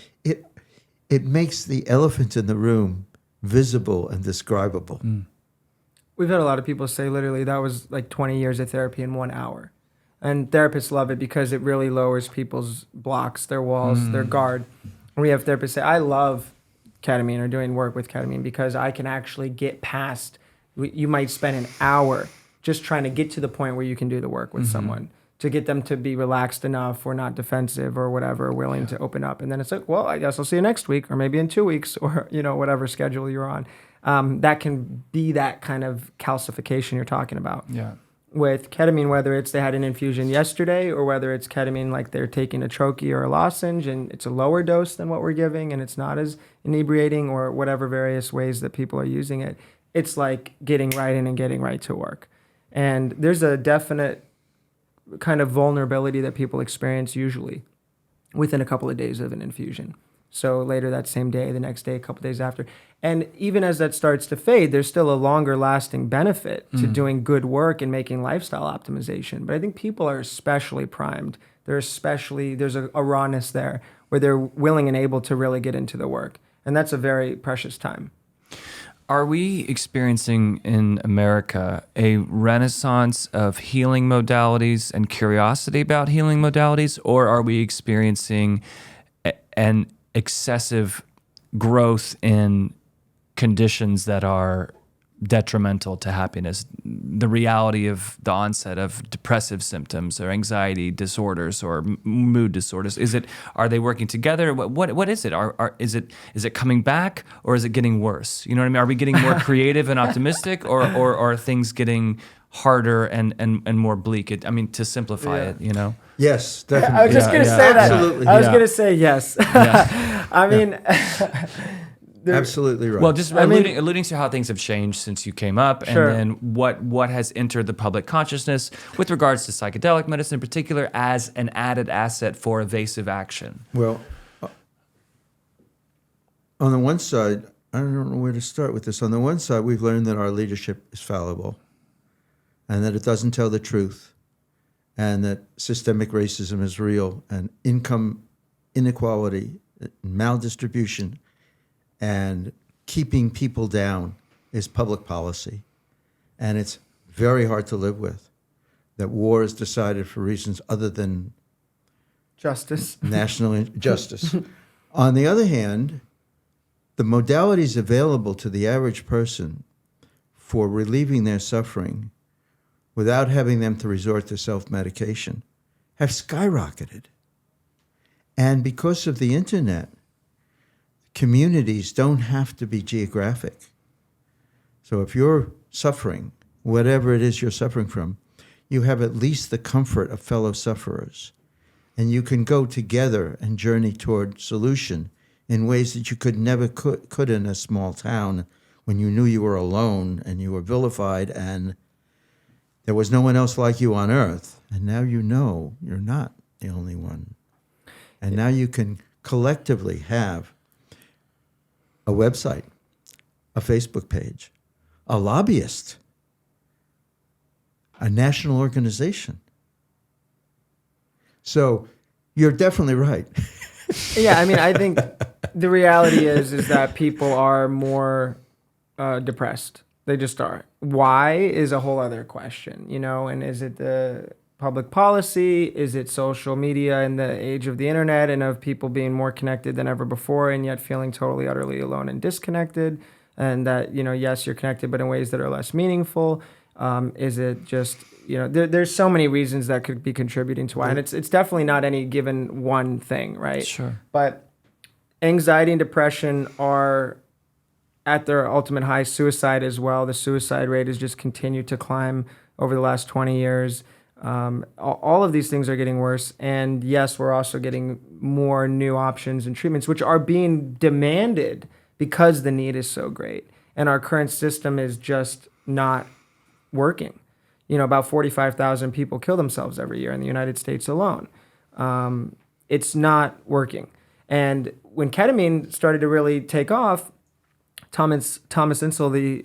It makes the elephant in the room visible and describable. We've had a lot of people say literally that was like 20 years of therapy in 1 hour. And therapists love it because it really lowers people's blocks, their walls, their guard. And we have therapists say, I love ketamine or doing work with ketamine because I can actually get past, you might spend an hour just trying to get to the point where you can do the work with someone, to get them to be relaxed enough or not defensive or whatever, willing to open up. And then it's like, well, I guess I'll see you next week or maybe in 2 weeks or, whatever schedule you're on. That can be that kind of calcification you're talking about. Yeah. With ketamine, whether it's they had an infusion yesterday or whether it's ketamine like they're taking a troche or a lozenge and it's a lower dose than what we're giving and it's not as inebriating or whatever various ways that people are using it, it's like getting right in and getting right to work. And there's a definite kind of vulnerability that people experience usually within a couple of days of an infusion. So later that same day, the next day, a couple days after. And even as that starts to fade, there's still a longer lasting benefit to doing good work and making lifestyle optimization. But I think people are especially primed. There's a rawness there where they're willing and able to really get into the work. And that's a very precious time. Are we experiencing in America a renaissance of healing modalities and curiosity about healing modalities, or are we experiencing an excessive growth in conditions that are detrimental to happiness? The reality of the onset of depressive symptoms or anxiety disorders or mood disorders. Are they working together? What is it? Is it coming back, or is it getting worse? You know what I mean? Are we getting more creative and optimistic, or are things getting harder and more bleak? To simplify it, you know? Yes, definitely. I was just going to say that. Absolutely. I was going to say yes. Absolutely right. Well, just alluding to how things have changed since you came up, Sure. and then what has entered the public consciousness with regards to psychedelic medicine in particular as an added asset for evasive action. Well, on the one side, I don't know where to start with this. On the one side, we've learned that our leadership is fallible and that it doesn't tell the truth and that systemic racism is real and income inequality, maldistribution, and keeping people down is public policy. And it's very hard to live with. That war is decided for reasons other than Justice. national justice. On the other hand, the modalities available to the average person for relieving their suffering without having them to resort to self-medication have skyrocketed. And because of the internet, communities don't have to be geographic. So if you're suffering, whatever it is you're suffering from, you have at least the comfort of fellow sufferers. And you can go together and journey toward solution in ways that you could in a small town when you knew you were alone and you were vilified and there was no one else like you on earth. And now you know you're not the only one. And now you can collectively have a website, a Facebook page, a lobbyist, a national organization. So you're definitely right. Yeah, I think the reality is that people are more depressed. They just are. Why is a whole other question, and is it the public policy? Is it social media in the age of the internet and of people being more connected than ever before and yet feeling totally, utterly alone and disconnected? And that, yes, you're connected, but in ways that are less meaningful. Is it just, there's so many reasons that could be contributing to why. And it's definitely not any given one thing, right? Sure. But anxiety and depression are at their ultimate high. Suicide as well. The suicide rate has just continued to climb over the last 20 years. All of these things are getting worse. And yes, we're also getting more new options and treatments, which are being demanded because the need is so great. And our current system is just not working. About 45,000 people kill themselves every year in the United States alone. It's not working. And when ketamine started to really take off, Thomas Insel, the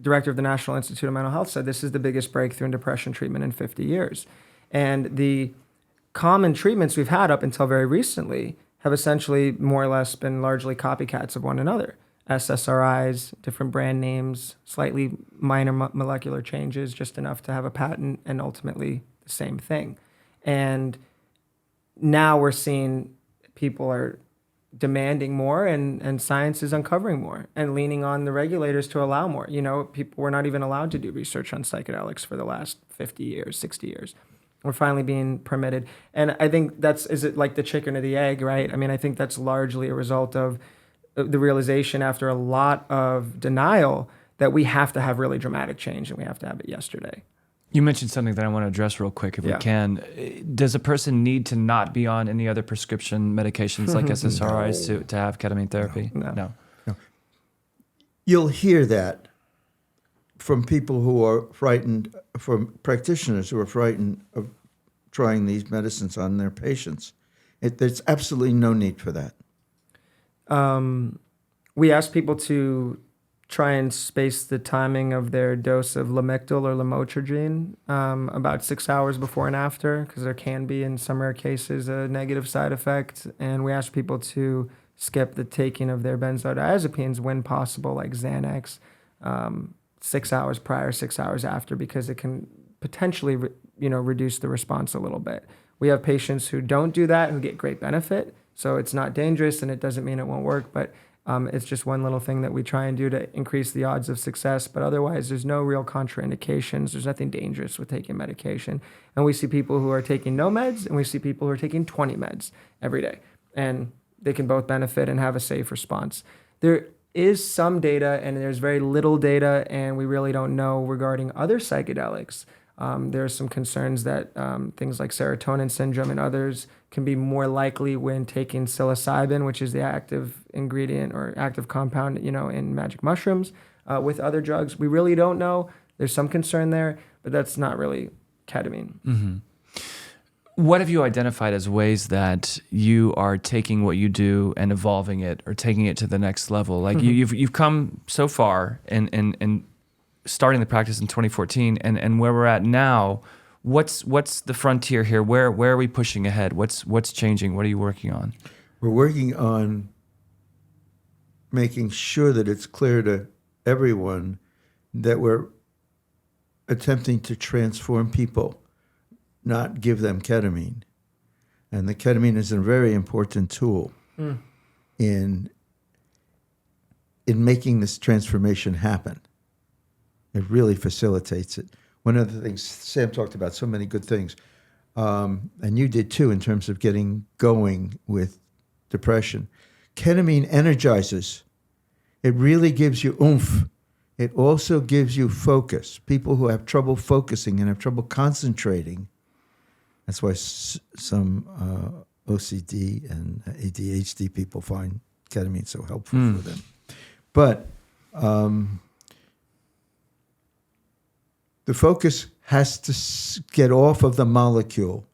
director of the National Institute of Mental Health, said this is the biggest breakthrough in depression treatment in 50 years. And the common treatments we've had up until very recently have essentially more or less been largely copycats of one another. SSRIs, different brand names, slightly minor molecular changes, just enough to have a patent, and ultimately the same thing. And now we're seeing people are demanding more, and science is uncovering more and leaning on the regulators to allow more. People were not even allowed to do research on psychedelics for the last 50 years, 60 years. We're finally being permitted. And I think is it like the chicken or the egg, right? I think that's largely a result of the realization after a lot of denial that we have to have really dramatic change and we have to have it yesterday. You mentioned something that I want to address real quick if we can. Does a person need to not be on any other prescription medications like SSRIs to have ketamine therapy? No. You'll hear that from people who are frightened, from practitioners who are frightened of trying these medicines on their patients. There's absolutely no need for that. We ask people to try and space the timing of their dose of Lamictal or lamotrigine about 6 hours before and after, because there can be, in some rare cases, a negative side effect. And we ask people to skip the taking of their benzodiazepines when possible, like Xanax, 6 hours prior, 6 hours after, because it can potentially reduce the response a little bit. We have patients who don't do that who get great benefit, so it's not dangerous and it doesn't mean it won't work, but it's just one little thing that we try and do to increase the odds of success. But otherwise, there's no real contraindications. There's nothing dangerous with taking medication. And we see people who are taking no meds, and we see people who are taking 20 meds every day. And they can both benefit and have a safe response. There is some data, and there's very little data, and we really don't know regarding other psychedelics. There's some concerns that things like serotonin syndrome and others can be more likely when taking psilocybin, which is the active ingredient or active compound, in magic mushrooms, with other drugs. We really don't know. There's some concern there, but that's not really ketamine. Mm-hmm. What have you identified as ways that you are taking what you do and evolving it, or taking it to the next level? Like you've come so far and starting the practice in 2014, and where we're at now, what's the frontier here? Where are we pushing ahead? What's changing? What are you working on? We're working on making sure that it's clear to everyone that we're attempting to transform people, not give them ketamine. And the ketamine is a very important tool in making this transformation happen. It really facilitates it. One of the things, Sam talked about so many good things, and you did too, in terms of getting going with depression. Ketamine energizes. It really gives you oomph. It also gives you focus. People who have trouble focusing and have trouble concentrating, that's why some OCD and ADHD people find ketamine so helpful for them. But the focus has to get off of the molecule.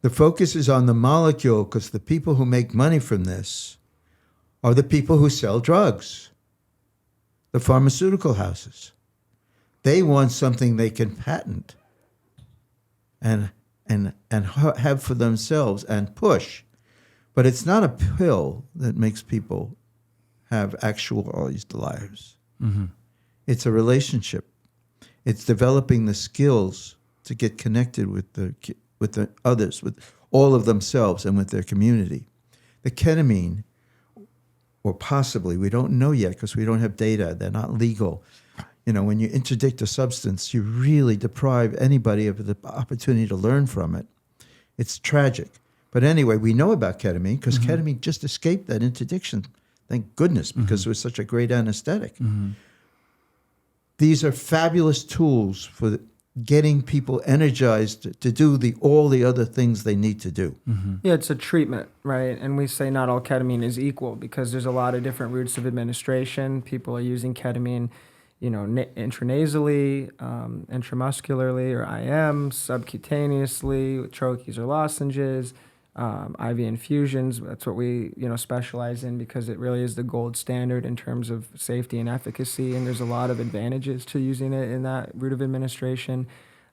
The focus is on the molecule because the people who make money from this are the people who sell drugs, the pharmaceutical houses. They want something they can patent and have for themselves and push. But it's not a pill that makes people have actualized lives. Mm-hmm. It's a relationship. It's developing the skills to get connected with the others, with all of themselves and with their community. The ketamine, or possibly, we don't know yet because we don't have data, they're not legal. When you interdict a substance, you really deprive anybody of the opportunity to learn from it. It's tragic. But anyway, we know about ketamine because ketamine just escaped that interdiction. Thank goodness, because it was such a great anesthetic. Mm-hmm. These are fabulous tools for getting people energized to do all the other things they need to do. Mm-hmm. Yeah, it's a treatment, right? And we say not all ketamine is equal because there's a lot of different routes of administration. People are using ketamine, intranasally, intramuscularly, or IM, subcutaneously, with troches or lozenges, IV infusions. That's what we specialize in because it really is the gold standard in terms of safety and efficacy, and there's a lot of advantages to using it in that route of administration.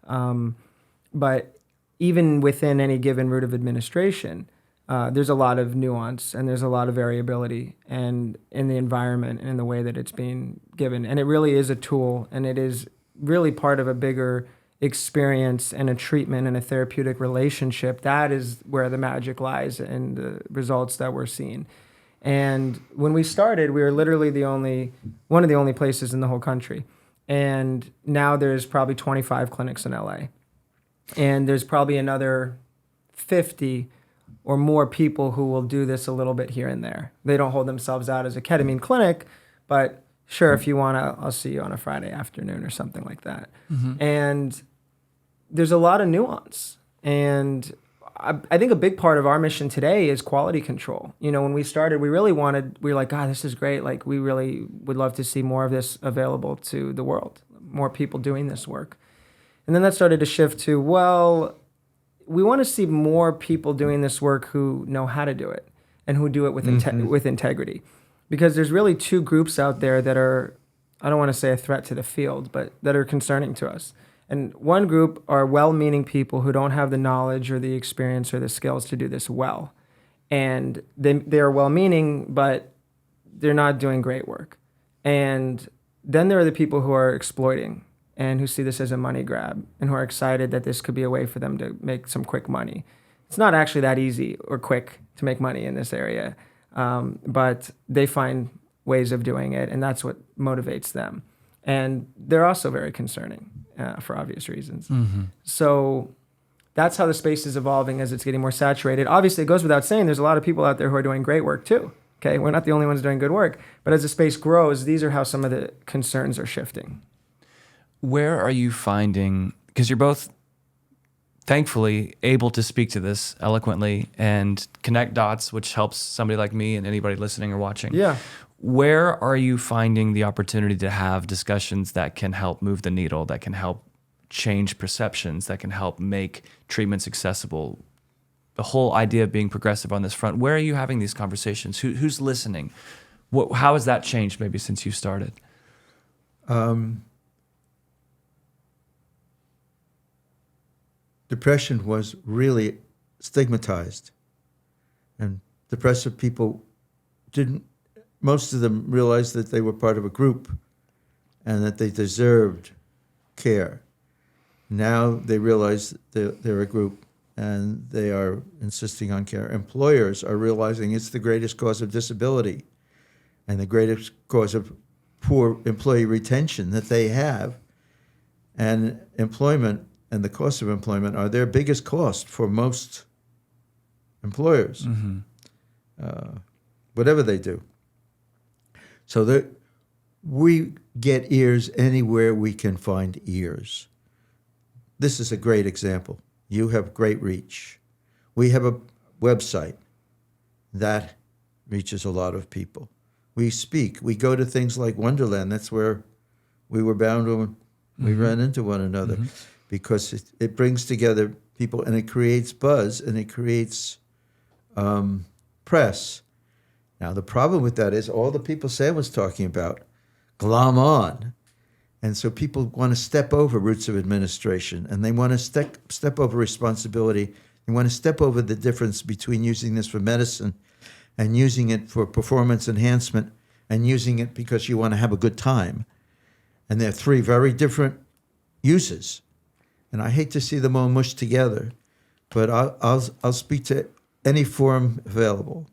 But even within any given route of administration, there's a lot of nuance and there's a lot of variability and in the environment and in the way that it's being given. And it really is a tool, and it is really part of a bigger experience and a treatment and a therapeutic relationship. That is where the magic lies in the results that we're seeing. And when we started, we were literally one of the only places in the whole country. And now there's probably 25 clinics in LA. And there's probably another 50 or more people who will do this a little bit here and there. They don't hold themselves out as a ketamine clinic, but sure, if you want to, I'll see you on a Friday afternoon or something like that. Mm-hmm. And there's a lot of nuance. And I think a big part of our mission today is quality control. When we started, we were like, God, this is great. Like, we really would love to see more of this available to the world, more people doing this work. And then that started to shift to, well, we want to see more people doing this work who know how to do it and who do it with with integrity. Because there's really two groups out there that are, I don't want to say a threat to the field, but that are concerning to us. And one group are well-meaning people who don't have the knowledge or the experience or the skills to do this well. And they are well-meaning, but they're not doing great work. And then there are the people who are exploiting and who see this as a money grab and who are excited that this could be a way for them to make some quick money. It's not actually that easy or quick to make money in this area, but they find ways of doing it, and that's what motivates them. And they're also very concerning for obvious reasons. So that's how the space is evolving as it's getting more saturated. Obviously, it goes without saying, there's a lot of people out there who are doing great work too. Okay, we're not the only ones doing good work, but as the space grows, these are how some of the concerns are shifting. Where are you finding, because you're both thankfully able to speak to this eloquently and connect dots, which helps somebody like me and anybody listening or watching. Yeah. Where are you finding the opportunity to have discussions that can help move the needle, that can help change perceptions, that can help make treatments accessible? The whole idea of being progressive on this front, where are you having these conversations? Who's listening? How has that changed maybe since you started? Depression was really stigmatized, and depressive people most of them realized that they were part of a group and that they deserved care. Now they realize they're a group and they are insisting on care. Employers are realizing it's the greatest cause of disability and the greatest cause of poor employee retention that they have. And employment and the cost of employment are their biggest cost for most employers, whatever they do. So we get ears anywhere we can find ears. This is a great example. You have great reach. We have a website that reaches a lot of people. We speak. We go to things like Wonderland. That's where we were bound when we ran into one another, because it brings together people and it creates buzz and it creates press. Now, the problem with that is all the people Sam was talking about glom on. And so people want to step over routes of administration, and they want to step over responsibility. They want to step over the difference between using this for medicine and using it for performance enhancement and using it because you want to have a good time. And they're three very different uses. And I hate to see them all mushed together, but I'll speak to any form available.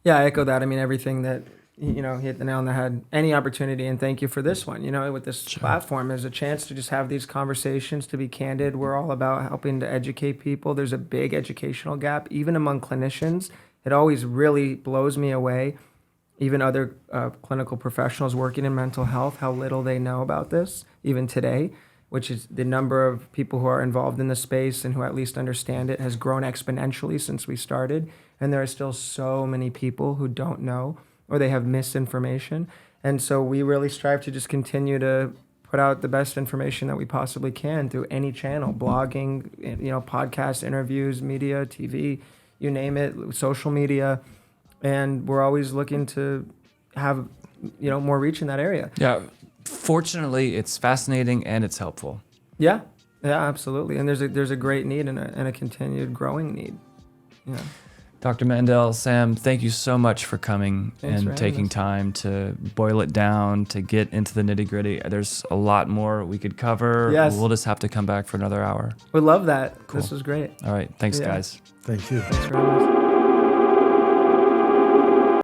Yeah, I echo that. I mean, everything that, he hit the nail on the head. Any opportunity, and thank you for this one. With this platform, there's a chance to just have these conversations, to be candid. We're all about helping to educate people. There's a big educational gap, even among clinicians. It always really blows me away, even other clinical professionals working in mental health, how little they know about this, even today, which is the number of people who are involved in the space and who at least understand it has grown exponentially since we started. And there are still so many people who don't know, or they have misinformation. And so we really strive to just continue to put out the best information that we possibly can through any channel, blogging, podcasts, interviews, media, TV, you name it, social media. And we're always looking to have, more reach in that area. Yeah. Fortunately, it's fascinating and it's helpful. Yeah, absolutely. And there's a great need and a continued growing need. Yeah. Dr. Mandel, Sam, thank you so much for coming Thanks and taking time to boil it down, to get into the nitty-gritty. There's a lot more we could cover. Yes. We'll just have to come back for another hour. We love that. Cool. This was great. All right. Thanks, guys. Thank you. Thanks for having us.